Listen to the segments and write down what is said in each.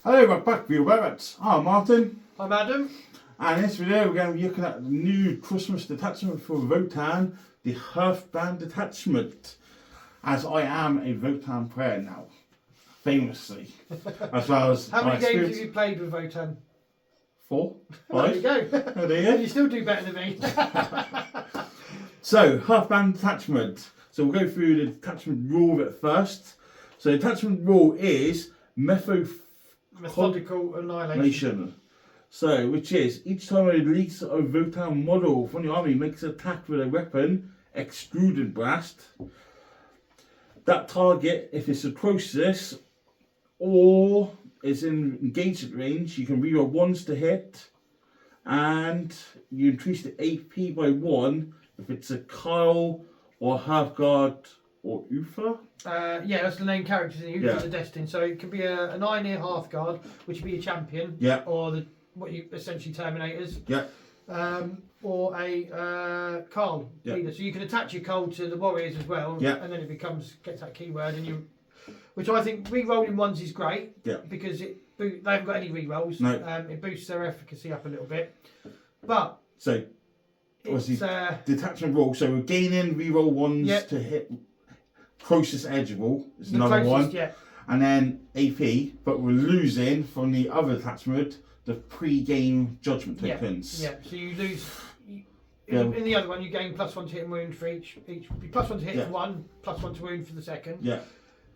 Hello, we're back with you, Rabbits. I'm Martin. I'm Adam. And in this video, we're going to be looking at the new Christmas detachment for Votan, the Hearthband Detachment. As I am a Votan player now, famously. As well as How many games have you played with Votan? 4, 5. There you go. Oh, there you go. You still do better than me. So, Hearthband Detachment. So we'll go through the detachment rule of it first. So the detachment rule is Methodical annihilation. So, which is, each time a release of Votan model from the army makes an attack with a weapon, extruded blast, that target, if it's a process or is in engagement range, you can reroll ones to hit, and you increase the AP by 1 if it's a Kyle or Halfguard or Uther. Yeah, that's the named characters in Uther the Destined. So it could be a 9-year Hearthguard, which would be a champion. Yeah. Or what you essentially Terminators. Yeah. Or a Carl leader. So you can attach your Carl to the Warriors as well. Yeah. And then it gets that keyword, and which I think re-rolling ones is great. Yeah. Because they haven't got any re-rolls. No. It boosts their efficacy up a little bit. But so obviously detachment rule. So we're gaining reroll ones to hit closest edgeable. It's another one. Yeah. And then AP, but we're losing from the other detachment the pre-game judgment tokens. Yeah. So you lose. In the other one, you gain +1 to hit and wound for each. +1 to hit for one, +1 to wound for the second. Yeah.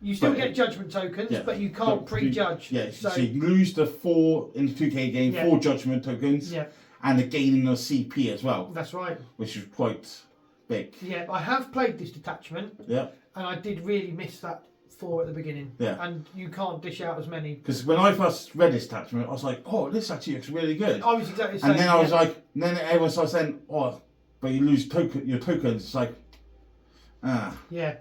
You still get judgment tokens, but you can't prejudge. Yeah. So you lose the 4 in the 2K game, 4 judgment tokens. Yeah. And the gaining of CP as well. That's right. Which is quite big. Yeah, I have played this detachment. Yeah. And I did really miss that 4 at the beginning. Yeah. And you can't dish out as many. Because when I first read this detachment, I was like, oh, this actually looks really good. I was exactly the same. And then I was like, then everyone started saying, oh, but you lose your tokens. It's like, Yeah.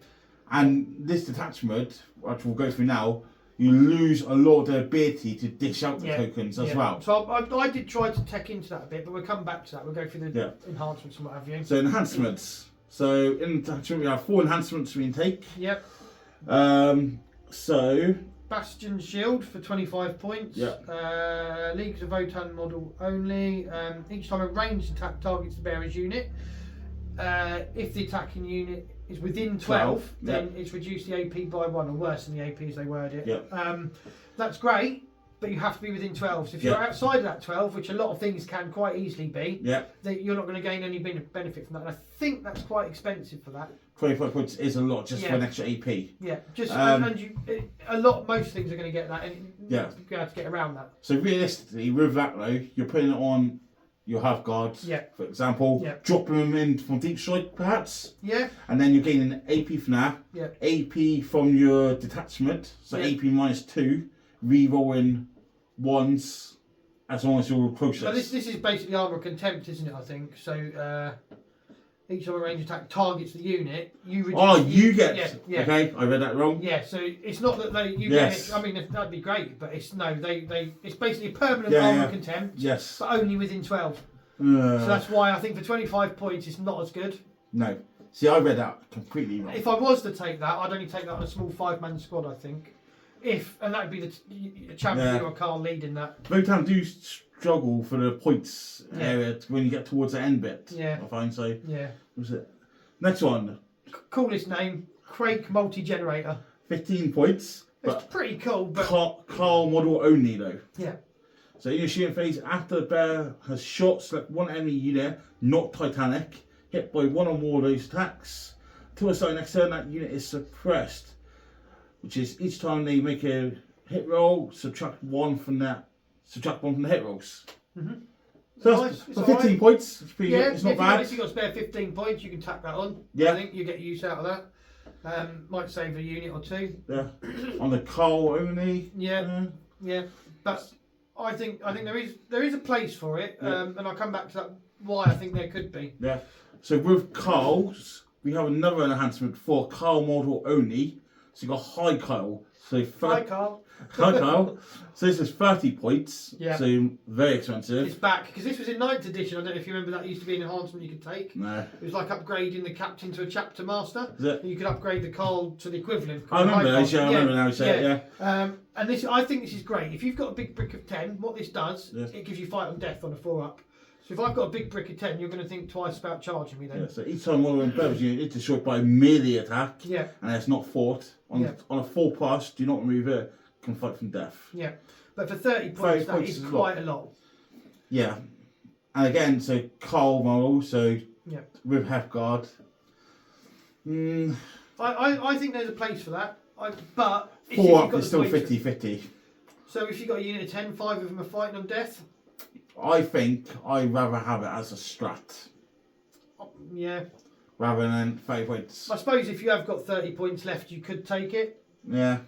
And this detachment, which we'll go through now, you lose a lot of the ability to dish out the tokens as well. So I did try to tech into that a bit, but we'll come back to that. We'll go through the enhancements and what have you. So enhancements. So in the detachment we have 4 enhancements we can take. Yep. So Bastion Shield for 25 points. Yeah. Leagues of Votan model only. Each time a ranged attack targets the bearer's unit. If the attacking unit is within 12, then it's reduced the AP by 1, or worse than the AP as they word it. Yeah. That's great, but you have to be within 12. So if you're outside of that 12, which a lot of things can quite easily be, that you're not going to gain any benefit from that. And I think that's quite expensive for that. 25 points is a lot just for an extra AP. Yeah, just most things are going to get that, and you have to get around that. So realistically, with that though, you're putting it on your Halfguards, for example, dropping them in from deep strike perhaps. Yeah. And then you're gaining AP from that. Yeah. AP from your detachment, so AP -2, re-rolling ones as long as you're close. So this is basically Armour of Contempt, isn't it? I think so. Each time a range attack targets the unit, you reduce. You get. Yeah. Okay, I read that wrong. Yeah, so it's not that get it. I mean, that'd be great, but it's it's basically a permanent Armour of Contempt. Yes. But only within 12. So that's why I think for 25 points it's not as good. No. See, I read that completely wrong. If I was to take that, I'd only take that on a small 5-man squad, I think. And that'd be the champion or Carl leading that. Votan do struggle for the points area when you get towards the end bit. Yeah. I find so. Yeah. What's it? Next one. Coolest name, Crake Multi-Generator. 15 points. It's pretty cool, but Carl model only though. Yeah. So in your shooting phase, after the bear has shot, select one enemy unit, not Titanic, hit by 1 or more of those attacks. Until a start next turn, that unit is suppressed. Which is each time they make a hit roll, subtract 1 from the hit rolls. Mm-hmm. So that's 15 points. It's pretty good. It's not bad. If you've got a spare 15 points, you can tack that on. Yeah. I think you get use out of that. Might save a unit or 2. Yeah. On the Carl only. Yeah. Yeah. But I think there is a place for it, and I'll come back to that why I think there could be. Yeah. So with Carl's, we have another enhancement for Carl model only. So you've got High Carl. So Hi, Carl. Hi, Carl. So this is 30 points. Yeah. So very expensive. It's back because this was in 9th edition. I don't know if you remember that used to be an enhancement you could take. No. It was like upgrading the captain to a chapter master. Is it? You could upgrade the Carl to the equivalent. I remember those. Yeah, I remember now. You say it, yeah. And this, I think this is great. If you've got a big brick of 10, what this does, Yes. it gives you fight on death on a 4-up. So if I've got a big brick of 10, you're going to think twice about charging me then. Yeah. So each time one of them rebels, you it's destroyed by melee attack. Yeah. And it's not fought on a 4+. Do not remove it. Can fight from death. Yeah. But for 30 points, that is quite a lot. Yeah. And again, so Carl model, so yeah. with Hearthband. I think there's a place for that. But 4-up is still 50-50. So if you've got a unit of 10, 5 of them are fighting on death? I think I'd rather have it as a strat. Yeah. Rather than 30 points. I suppose if you have got 30 points left, you could take it. Yeah.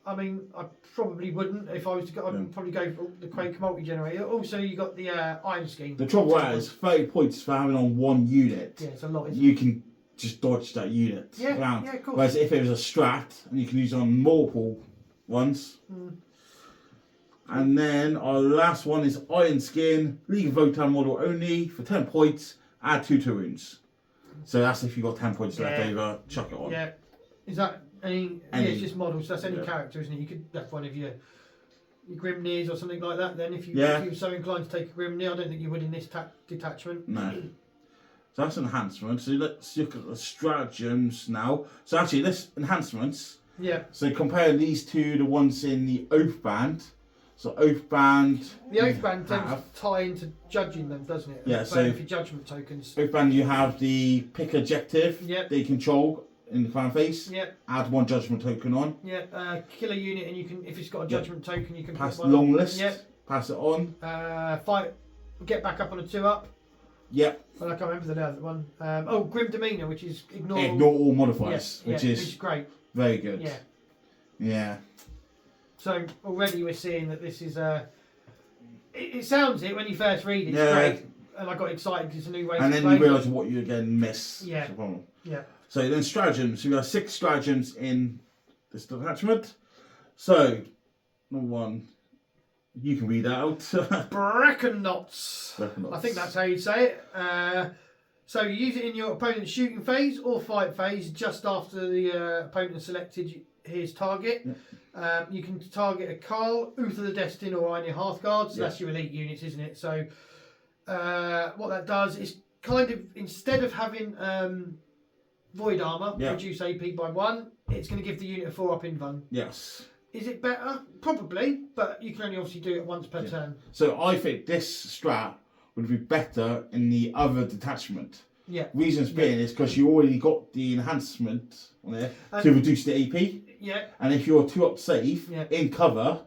I mean, I probably wouldn't. If I was to go, I'd probably go for the Quake multi-generator. Also, you got the Iron Scheme. The trouble is, 30 points for having on one unit. Yeah, it's a lot, isn't you can just dodge that unit around. Yeah, of course. Whereas if it was a strat, and you can use it on multiple ones. And then our last one is Iron Skin, League of Votan model only, for 10 points, add 2 Toruns. So that's if you've got 10 points left over, chuck it on. Yeah. Is that any? Yeah, it's just models. That's any character, isn't it? You could have one of your Grimneers or something like that. Then if you were so inclined to take a Grimneer, I don't think you would in this detachment. No. So that's enhancement. So let's look at the stratagems now. So actually, this enhancements. Yeah. So compare these to the ones in the Oathband. So Oathband. The Oathband tends to tie into judging them, doesn't it? Yeah. So for judgment tokens. Oathband, you have the pick objective. Yeah. They control in the clan phase. Yeah. Add 1 judgment token on. Yeah. Kill a unit, and you can, if it's got a judgment token, you can pass put the long list. Yeah. Pass it on. Fight. Get back up on a 2-up. Yep. Well, I can't remember the other one. Grim Demeanor, which is ignore all modifiers, which is great. Very good. Yeah. Yeah. So already we're seeing that this is it sounds it when you first read it, it's great, and I got excited because it's a new way. And then you realise what you again miss. Yeah. Yeah. So then stratagems. So we have 6 stratagems in this detachment. So number 1, you can read that out. Breckennots. I think that's how you say it. So you use it in your opponent's shooting phase or fight phase just after the opponent has selected his target. Yeah. You can target a Carl, Uther the Destin, or Iron Hearthguard. So that's your elite units, isn't it? So what that does is kind of, instead of having Void Armour reduce AP by 1, it's going to give the unit a 4-up invuln. Yes. Is it better? Probably, but you can only obviously do it once per turn. So I think this strat would be better in the other detachment. Yeah. Reasons being is because you already got the enhancement on there to reduce the AP. Yeah. And if you're 2-up safe in cover.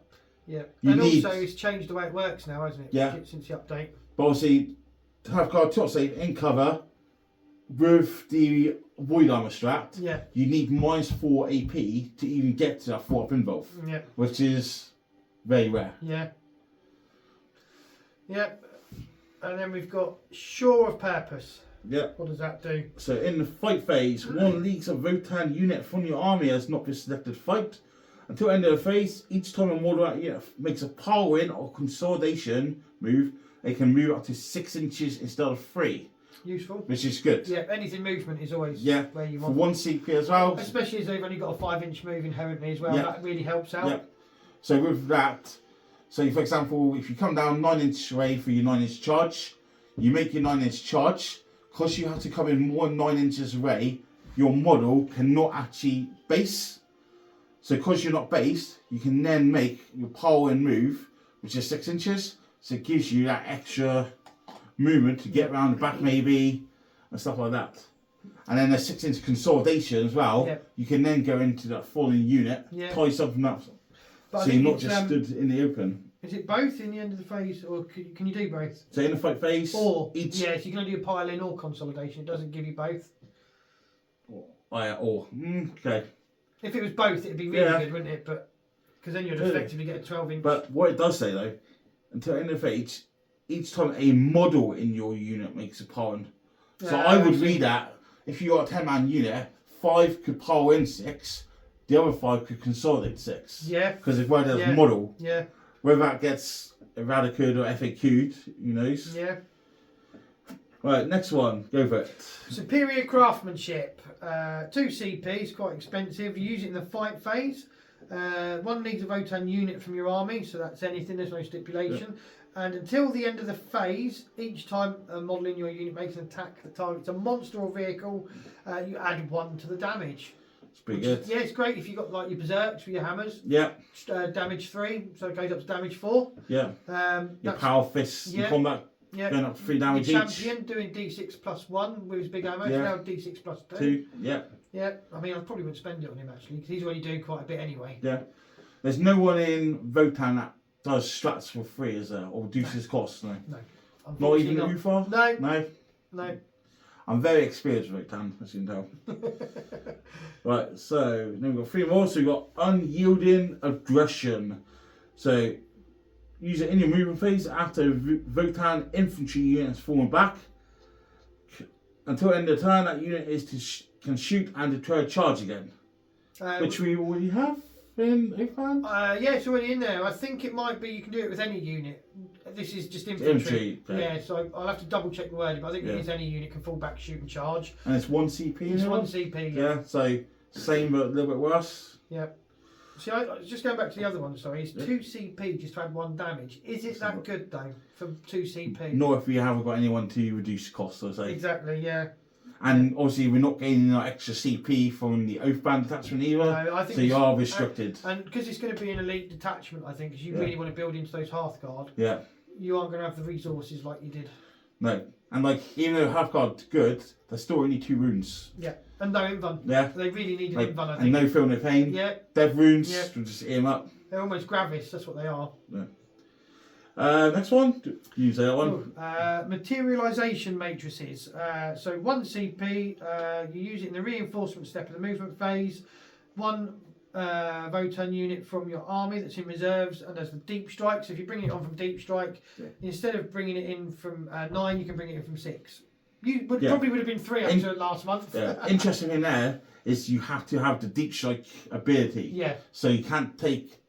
Yeah. And also it's changed the way it works now, hasn't it? Yeah. Since the update. But obviously, to have card 2-up safe in cover with the Void Armour strat, you need -4 AP to even get to that 4-up invuln. Yeah. Which is very rare. Yeah. Yep. And then we've got Shore of Purpose. Yep. What does that do? So in the fight phase, 1 Leagues of Votan unit from your army has not been selected fight. Until end of the phase, each time a model unit makes a power in or consolidation move, they can move up to 6 inches instead of 3. Useful. Which is good. Yeah, anything movement is always where you want. For 1 CP as well. Especially as they've only got a 5-inch move inherently as well. That really helps out. So with that, so for example, if you come down 9-inch away for your 9-inch charge, you make your 9-inch charge. Because you have to come in more than 9 inches away, your model cannot actually base. So because you're not based, you can then make your power and move, which is 6 inches. So it gives you that extra movement to get around the back maybe, and stuff like that. And then the 6-inch consolidation as well. You can then go into that falling unit, tie something up. But so you're not just stood in the open. Is it both in the end of the phase, or can you do both? So in the fight phase, or so you can only do pile in or consolidation. It doesn't give you both. Okay. If it was both, it'd be really good, wouldn't it? But because then you'd effectively get a 12-inch. But what it does say though, until end of phase, each time a model in your unit makes a pound. So I would read that if you got a 10-man unit, 5 could pile in 6, the other 5 could consolidate 6. Yeah. Because if one does Yeah. model, Yeah. whether that gets eradicated or FAQ'd, who knows? Yeah. Right, next one. Go for it. Superior craftsmanship. 2 CPs, quite expensive. You use it in the fight phase. 1 needs a Votan unit from your army, so that's anything, there's no stipulation. Yep. And until the end of the phase, each time a model in your unit makes an attack that targets a monster or vehicle, you add 1 to the damage. It's pretty good. Yeah, it's great if you've got like your berserks with your hammers. Yeah. Damage 3, so it goes up to damage 4. Yeah. Your power fists in combat. Yeah. Going up to 3 damage your each. champion doing D6 plus 1 with his big ammo, Yeah. now D6 plus 2. 2, yeah. Yeah, I mean, I probably wouldn't spend it on him actually, because he's already doing quite a bit anyway. Yeah. There's no one in Votan that does strats for free, is there? Or reduces costs, no? No. Not even UFA? No. No? No. I'm very experienced with Votan, as you can tell. Right, so then we've got 3 more. So we've got Unyielding Aggression. So use it in your movement phase after Votan infantry unit has fallen back. Until the end of the turn, that unit is can shoot and deter a charge again. Which we already have in Hearthband? Yeah, it's already in there. I think it might be you can do it with any unit. This is just infantry. Okay. Yeah, so I'll have to double check the wording, but I think it is any unit can fall back, shoot and charge. And it's 1 CP in It's it? 1 CP. Yeah, so same but a little bit worse. Yeah. See, just going back to the other one, sorry, it's 2 CP just to add 1 damage. Is it that good though, for 2 CP? Not if we haven't got anyone to reduce costs, I say. Exactly, yeah. And obviously we're not gaining that extra CP from the Oathband detachment either, No, I think so you are restricted. And because it's going to be an elite detachment, I think, because you really want to build into those Hearthguard, you aren't going to have the resources like you did. No. And like, even though Hearthguard's good, there's still only 2 runes. Yeah. And no Invuln. Yeah. They really need an like, Invuln, I think. And no Feel No Pain. Yeah. Death runes, Yeah. we'll just eat them up. They're almost Gravis, that's what they are. Yeah. Next one, use that one. Materialization matrices. So 1 CP, you use it in the reinforcement step of the movement phase. 1 Votan unit from your army that's in reserves, and there's the deep strike. So if you bring it on from deep strike, instead of bringing it in from 9, you can bring it in from 6. You probably would have been 3 up to last month. Interesting in there is you have to have the deep strike ability. Yeah. So you can't take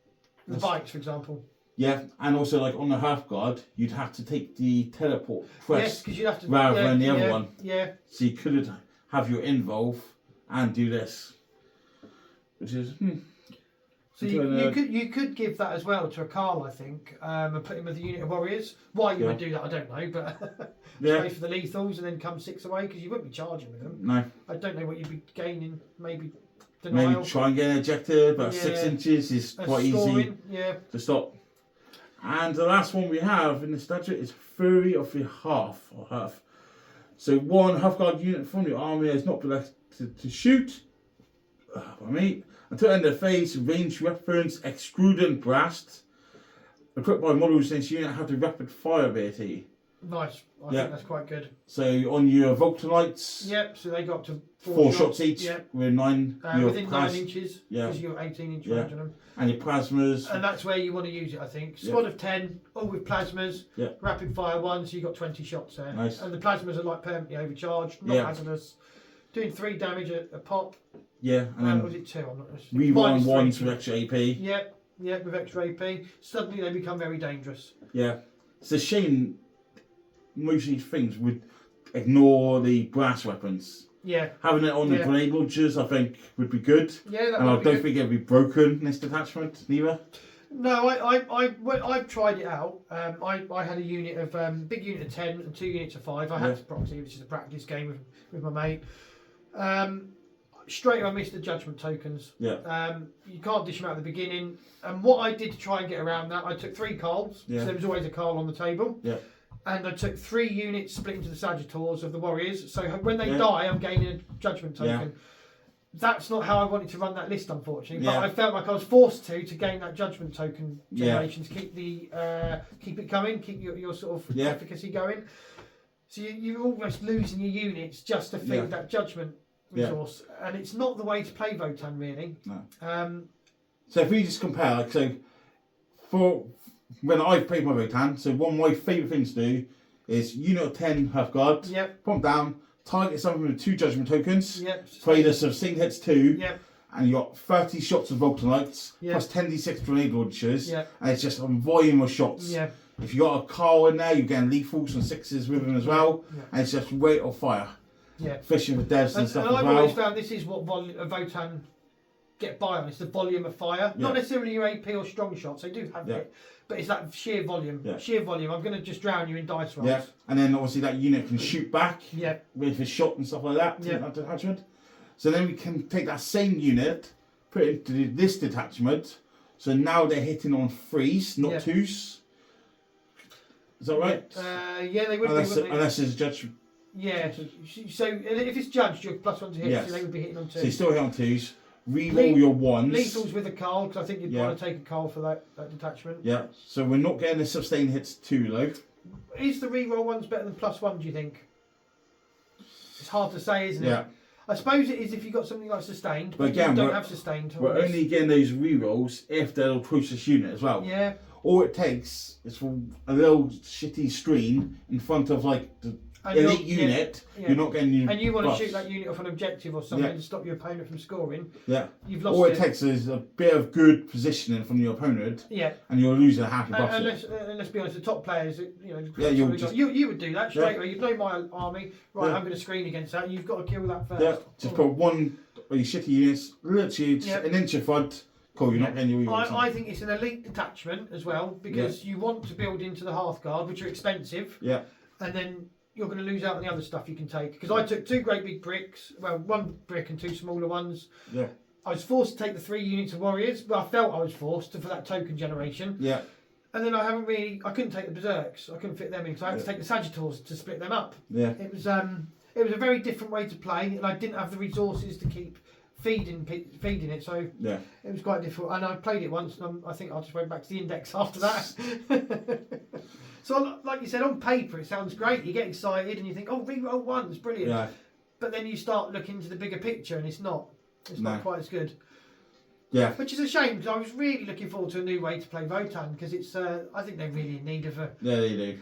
the bikes, for example. Yeah, and also like on the Hearthguard, you'd have to take the teleport press because you'd have to, rather than the other one. Yeah. So you could have your involve and do this, which is. So you could give that as well to a Carl, I think, and put him with a unit of warriors. Why you would do that, I don't know, but pay for the lethals and then come 6 away because you wouldn't be charging with them. No. I don't know what you'd be gaining. Maybe denial. Maybe try and get an ejected, but 6 inches is quite easy to stop. And the last one we have in the statute is Fury of the Hearth. So 1 Hearthguard unit from your army is not selected to shoot. Until the end of the phase, ranged weapons, extruding blast, equipped by models in this unit have the rapid fire ability. Nice. I think that's quite good. So on your Voltanites, so they got up to 4 shots each with 9. Within 9 inches, because you've got 18-inch range on them. And your plasmas. And that's where you want to use it, I think. Squad of 10, all with plasmas, rapid fire 1, so you've got 20 shots there. Nice. And the plasmas are like permanently overcharged, not hazardous. Doing 3 damage a pop. Yeah, and then was it 2? I'm not sure. Rewind 1 with extra AP. Yep, with extra AP. Suddenly they become very dangerous. Yeah. It's a shame most of these things would ignore the brass weapons. Yeah. Having it on the grenade launchers, I think, would be good. Yeah, that and I don't think it would be broken in this detachment, neither. No, I've tried it out. I had a unit of big unit of 10 and 2 units of 5. I had to proxy, which is a practice game with my mate. Straight away I missed the judgment tokens. Yeah. You can't dish them out at the beginning. And what I did to try and get around that, I took 3 Carls. So there was always a Carl on the table. Yeah. And I took 3 units split into the Sagittars of the Warriors. So when they die, I'm gaining a judgment token. That's not how I wanted to run that list, unfortunately. But I felt like I was forced to gain that judgment token generation to keep keep it coming, keep your sort of efficacy going. So you're almost losing your units just to feed that judgment resource, and it's not the way to play Votan, really. No. So if we just compare, like, so for when I've played my Votan, so one of my favourite things to do is unit of 10 Hearthguard, put them down, target something with 2 judgment tokens, play the sustained hits 2, and you got 30 shots of Voltanites, plus 10d6 grenade launchers, and it's just a volume of shots. Yeah. If you got a Carl in there, you're getting lethals and 6s with him as well, and it's just rate of fire. Yeah. Fishing with devs and stuff as well. And I've always found this is what Votan get by on. It's the volume of fire. Not necessarily your AP or strong shots. They do have it, but it's that sheer volume. Sheer volume. I'm going to just drown you in dice rolls. Yeah. And then obviously that unit can shoot back. Yeah. With his shot and stuff like that. Yeah. That detachment. So then we can take that same unit, put it into this detachment. So now they're hitting on 3s, not 2s. Is that right? Yeah, they would unless, be. Wouldn't they? Unless it's judged. Yeah. So if it's judged, you're +1 to hit, so they would be hitting on 2s. So you still hit on 2s. Reroll your 1s. Lethals with a Carl, because I think you'd want to take a Carl for that detachment. Yeah. So we're not getting the sustained hits too low. Is the reroll ones better than +1? Do you think? It's hard to say, isn't it? I suppose it is if you've got something like sustained, but again, you don't have sustained. We're only getting those rerolls if they're a process unit as well. Yeah. All it takes is for a little shitty screen in front of like the elite unit. You're not getting you. And you want to shoot that unit off an objective or something to stop your opponent from scoring. Yeah. You've lost. All it takes is a bit of good positioning from your opponent. Yeah. And you're losing half your buffs. And let's be honest, the top players, you would do that straight away. You know my army, right? I'm going to screen against that. You've got to kill that first. Yeah. Just put one of your shitty units, literally just an inch in front. Cool, you're not getting your I think it's an elite detachment as well, because you want to build into the Hearthguard, which are expensive. Yeah. And then you're going to lose out on the other stuff you can take. Because I took 2 great big bricks, well, 1 brick and 2 smaller ones. Yeah. I was forced to take the 3 units of warriors, but I felt I was forced for that token generation. Yeah. And then I couldn't take the berserks. I couldn't fit them in, because I had to take the Sagittars to split them up. Yeah. It was a very different way to play, and I didn't have the resources to keep feeding it, so it was quite difficult. And I played it once, and I think I just went back to the index after that. So, like you said, on paper it sounds great. You get excited and you think, "Oh, reroll 1's brilliant." Yeah. But then you start looking into the bigger picture, and it's not quite as good. Yeah. Which is a shame, because I was really looking forward to a new way to play Votan, because it's I think they're really in need of a they do.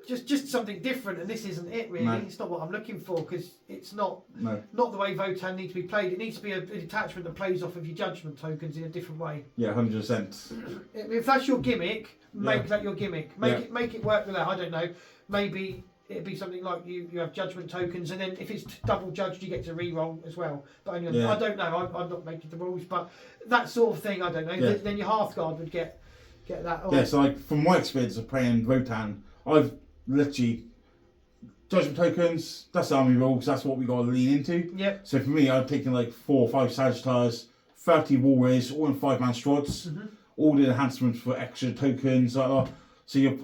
Just something different, and this isn't it really. No. It's not what I'm looking for, because it's not the way Votan needs to be played. It needs to be a detachment that plays off of your judgment tokens in a different way. Yeah, 100%. If that's your gimmick, make that your gimmick. Make it work with that. I don't know. Maybe it'd be something like you have judgment tokens, and then if it's double judged, you get to re-roll as well. But only I don't know. I'm not making the rules, but that sort of thing, I don't know. Yeah. Then your Hearthguard would get that. Yeah, so like from my experience of playing Votan, I've literally judgment tokens, that's the army rules, that's what we got to lean into. Yep. So for me, I've taken like 4 or 5 Sagittars, 30 warriors, all in 5-man squads, all the enhancements for extra tokens. So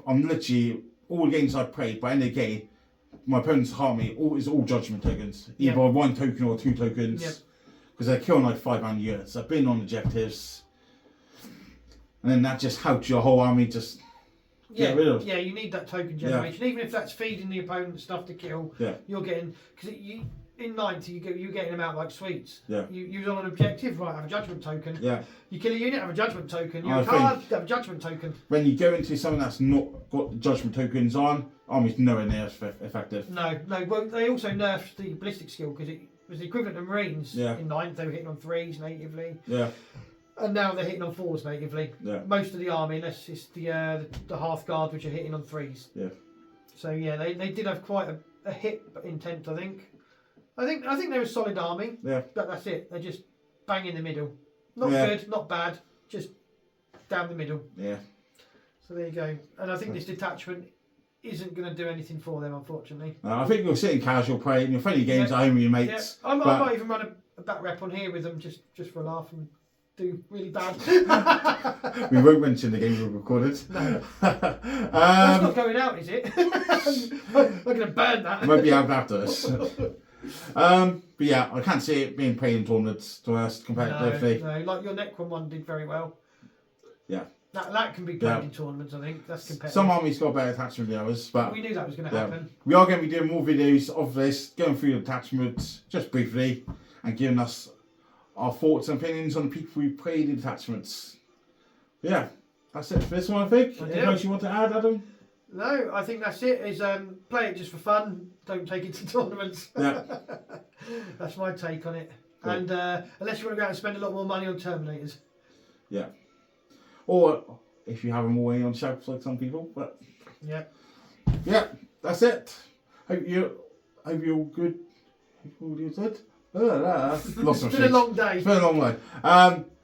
I'm literally, all the games I've played, by the end of the game, my opponent's army is all judgment tokens, either 1 token or 2 tokens, because they're killing like 5-man units. I've been on objectives, and then that just helps your whole army just. Yeah, you need that token generation, even if that's feeding the opponent stuff to kill. Yeah, you're getting, because in 90 you're getting them out like sweets. Yeah, you was on an objective, right? Have a judgment token. Yeah, you kill a unit, have a judgment token. You're a card, have a judgment token. When you go into something that's not got the judgment tokens on, army's nowhere near as effective. No. Well, they also nerfed the ballistic skill, because it was the equivalent of Marines in 9th. They were hitting on 3s natively. Yeah. And now they're hitting on 4s natively. Yeah. Most of the army, unless it's the Hearthguard, which are hitting on 3s. Yeah. So yeah, they did have quite a hit intent, I think. I think they're a solid army. Yeah. But that's it. They're just bang in the middle. Not good, not bad, just down the middle. Yeah. So there you go. And I think this detachment isn't going to do anything for them, unfortunately. I think you'll sit in casual play in your friendly games at home with your mates. Yeah. I might even run a back rep on here with them just for a laugh and do really bad. We won't mention the game we recorded. No. That's not going out, is it? I'm going to burn that. It won't be out after us. But yeah, I can't see it being played in tournaments to us competitively. No, like your Necron one did very well. Yeah. That can be played in tournaments, I think. That's competitive. Some armies got better attachment than others, but we knew that was going to happen. We are going to be doing more videos of this, going through the attachments just briefly, and giving us our thoughts and opinions on the people we played in detachments. Yeah, that's it for this one, I think. Anything else you want to add, Adam? No, I think that's it. Is play it just for fun. Don't take it to tournaments. Yeah. That's my take on it. Cool. And unless you want to go out and spend a lot more money on Terminators. Yeah. Or if you have them all on shelves like some people. But yeah, that's it. Hope you're all good. Hope all good. Lots of it's been a long day. It's been a long way.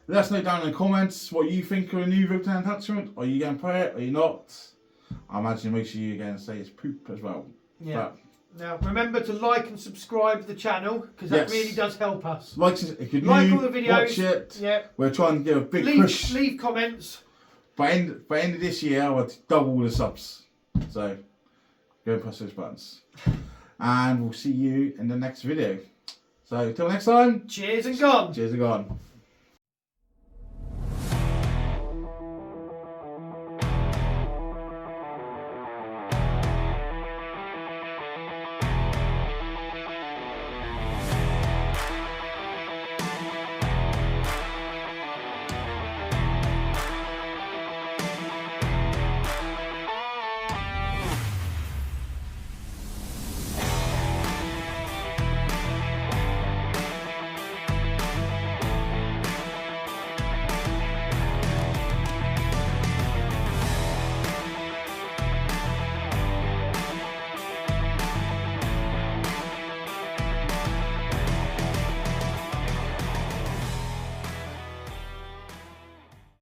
Let us know down in the comments what you think of a new Votan Detachment. Are you going to play it? Are you not? I imagine most of you are going to say it's poop as well. Yeah. But now remember to like and subscribe to the channel because that really does help us. Like if you're like new, all the videos. watch it. Yeah. We're trying to give a big push. Leave comments. By end of this year, I want to double the subs. So go and press those buttons. And we'll see you in the next video. So till next time. Cheers and gone. Cheers and gone.